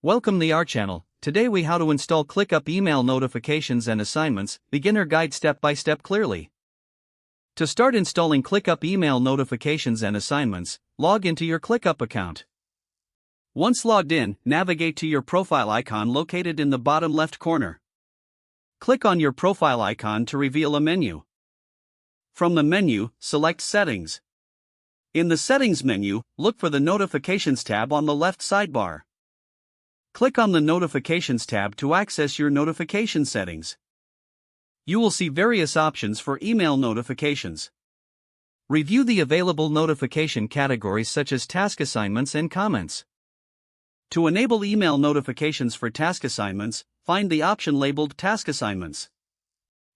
Welcome to our channel. Today we how to install ClickUp email notifications and assignments, beginner guide step by step clearly. To start installing ClickUp email notifications and assignments, log into your ClickUp account. Once logged in, navigate to your profile icon located in the bottom left corner. Click on your profile icon to reveal a menu. From the menu, select Settings. In the Settings menu, look for the Notifications tab on the left sidebar. Click on the Notifications tab to access your notification settings. You will see various options for email notifications. Review the available notification categories such as task assignments and comments. To enable email notifications for task assignments, find the option labeled Task Assignments.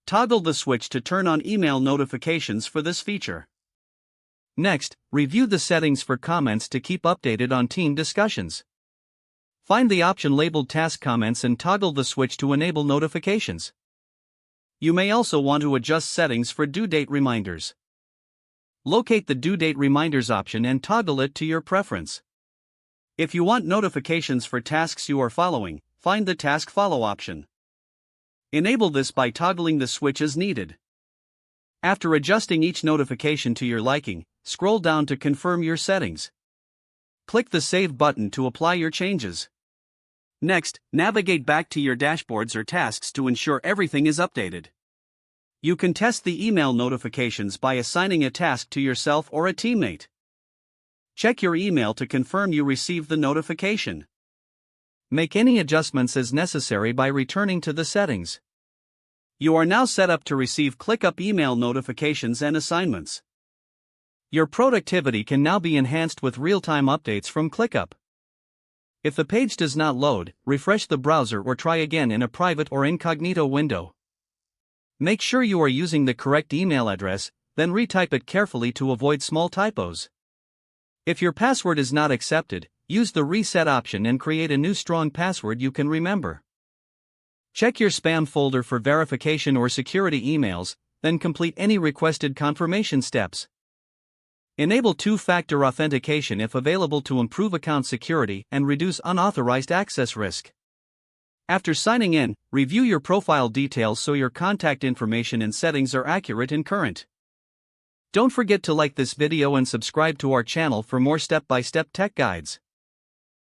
Toggle the switch to turn on email notifications for this feature. Next, review the settings for comments to keep updated on team discussions. Find the option labeled Task Comments and toggle the switch to enable notifications. You may also want to adjust settings for due date reminders. Locate the Due Date Reminders option and toggle it to your preference. If you want notifications for tasks you are following, find the Task Follow option. Enable this by toggling the switch as needed. After adjusting each notification to your liking, scroll down to confirm your settings. Click the Save button to apply your changes. Next, navigate back to your dashboards or tasks to ensure everything is updated. You can test the email notifications by assigning a task to yourself or a teammate. Check your email to confirm you received the notification. Make any adjustments as necessary by returning to the settings. You are now set up to receive ClickUp email notifications and assignments. Your productivity can now be enhanced with real-time updates from ClickUp. If the page does not load, refresh the browser or try again in a private or incognito window. Make sure you are using the correct email address, then retype it carefully to avoid small typos. If your password is not accepted, use the reset option and create a new strong password you can remember. Check your spam folder for verification or security emails, then complete any requested confirmation steps. Enable two-factor authentication if available to improve account security and reduce unauthorized access risk. After signing in, review your profile details so your contact information and settings are accurate and current. Don't forget to like this video and subscribe to our channel for more step-by-step tech guides.